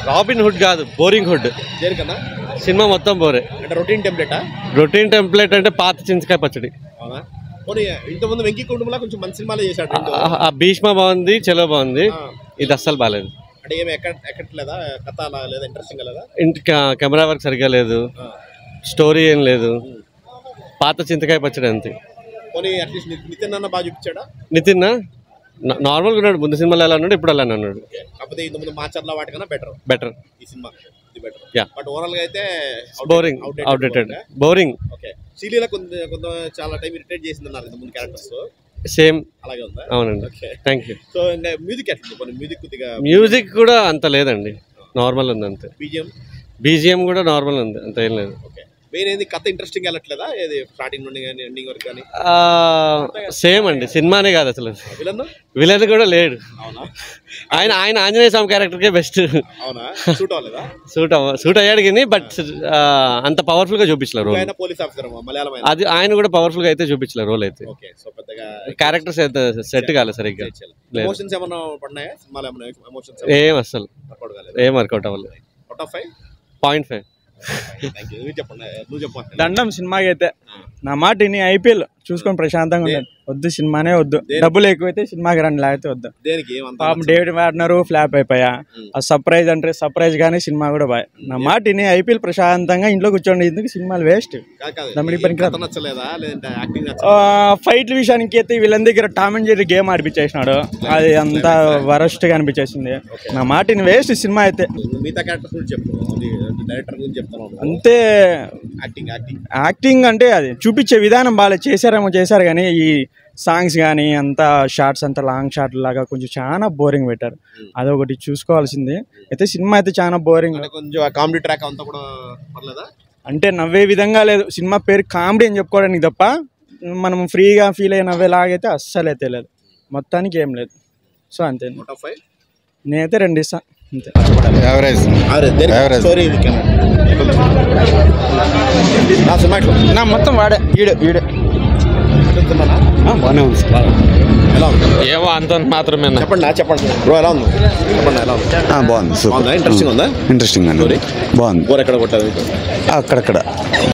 Robin hood కాదు, boring hood. దేనికన్నా? Cinema మొత్తం బోరే. అంటే రొటీన్ టెంప్లెటా? రొటీన్ టెంప్లెట్ అంటే పాత చింతకాయ పచ్చడి. అవునా? పోనీ ఇంతకుముందు వెంకీ కుటుంబంలో కొంచెం మంచి సినిమాలు చేశాడు. ఆ భీష్మ బాగుంది, చలో బాగుంది. ఇది అస్సలు బాగాలేదు. అంటే ఏమి ఎక్కట్లేదా? కథ లేదా? ఇంట్రెస్టింగ్ లేదా? కెమెరా వర్క్ సరిగ్గా లేదు, స్టోరీ ఏం లేదు, పాత చింతకాయ పచ్చడి అంతే. పోనీ అట్లీస్ట్ నితిన్ అన్న బాగా చూపించాడా? నితిన్ నార్మల్గా ఉన్నాడు, ముందు సినిమాలో ఎలా ఉన్నాడు, ఇప్పుడు అలానే ఉన్నాడు. కాకపోతే ఇంతకుముందు మాచర్ల వాటికన్నా బెటర్ ఈ సినిమా. బట్ ఓవరాల్ గా అయితే boring, outdated, boring. Okay. Serial కొంత చాలా టైం ఇరిటేట్ చేసింది అన్నారు ఇంతకుముందు క్యారెక్టర్స్. సేమ్ అలాగే ఉందా? అవునండి. Thank you. సో ఇంకా మ్యూజిక్ ఎట్లా? మ్యూజిక్ కూడా అంత లేదండి, నార్మల్ ఉంది అంతే. బీజిఎం కూడా నార్మల్ ఉంది, అంత ఏం లేదు. మెయిన్ ఏంది కథ ఇంట్రెస్టింగ్ వెళ్ళట్లేదా? ఏది స్టార్టింగ్ నుండి కానీ ఎండింగ్ వరకు కానీ? సేమ్ అండి, సినిమానే కాదు అసలు. విలన్ కూడా లేడు. ఆయన ఆంజనేయ స్వామి క్యారెక్టర్కే బెస్ట్. సూట్ అయ్యాడు కానీ, బట్ అంత పవర్ఫుల్ గా చూపించలేరు రోల్. అది ఆయన కూడా పవర్ఫుల్ గా అయితే చూపించలేరు రోల్ అయితే. క్యారెక్టర్స్ అయితే సెట్ కాలేదు సరిగ్గా. ఏం అసలు ఏం వర్కౌట్ అవ్వలేదు. 0.5. దండం సినిమాకి అయితే. నా మాట ఇన్ని ఐపీఎల్ చూసుకొని ప్రశాంతంగా ఉండండి. వద్దు సినిమానే వద్దు, డబ్బులు ఎక్కువైతే సినిమాకి రండి, లేకపోతే వద్దు. పాపం డేవిడ్ వార్నర్ ఫ్లాప్ అయిపోయా. ఆ సర్ప్రైజ్ అంటే సర్ప్రైజ్ గానీ సినిమా కూడా బాయ్. నా మాట ఇన్ని ఐపీఎల్ ప్రశాంతంగా ఇంట్లో కూర్చోండి, ఎందుకు సినిమాలు వేస్ట్. ఫైట్ల విషయానికి అయితే వీళ్ళని దగ్గర టామ్ అండ్ జెర్రీ గేమ్ ఆడిపించేసినాడు, అది అంతా వరస్ట్ గా అనిపించేసింది. నా మాట ఇన్ని వేస్ట్ సినిమా అయితే. అంతే. యాక్టింగ్ అంటే అది చూపించే విధానం బాగా చేశారు కానీ ఈ సాంగ్స్ కానీ అంతా షార్ట్స్ అంతా లాంగ్ షార్ట్ లాగా కొంచెం చాలా బోరింగ్ పెట్టారు. అదొకటి చూసుకోవాల్సింది. అయితే సినిమా అయితే చాలా బోరింగ్. కామెడీ ట్రాక్ అంతా కూడా పర్లేదా? అంటే నవ్వే విధంగా లేదు. సినిమా పేరు కామెడీ అని చెప్పుకోవడానికి తప్ప మనం ఫ్రీగా ఫీల్ అయ్యి నవ్వేలాగైతే అస్సలు అయితే లేదు, మొత్తానికి ఏం లేదు. సో అంతే, నేనైతే 2 ఇస్తాను అంతే. మొత్తం వాడే ఈడే బాగానే ఉంది. ఏమో అంత మాత్రమే. చెప్పండి బ్రో, ఎలా ఉంది? చెప్పండి ఎలా ఉంది? బాగుంది, ఇంట్రెస్టింగ్ ఉందా? ఇంట్రెస్టింగ్ అండి, బాగుంది. ఎక్కడ కొట్టారు? అక్కడక్కడ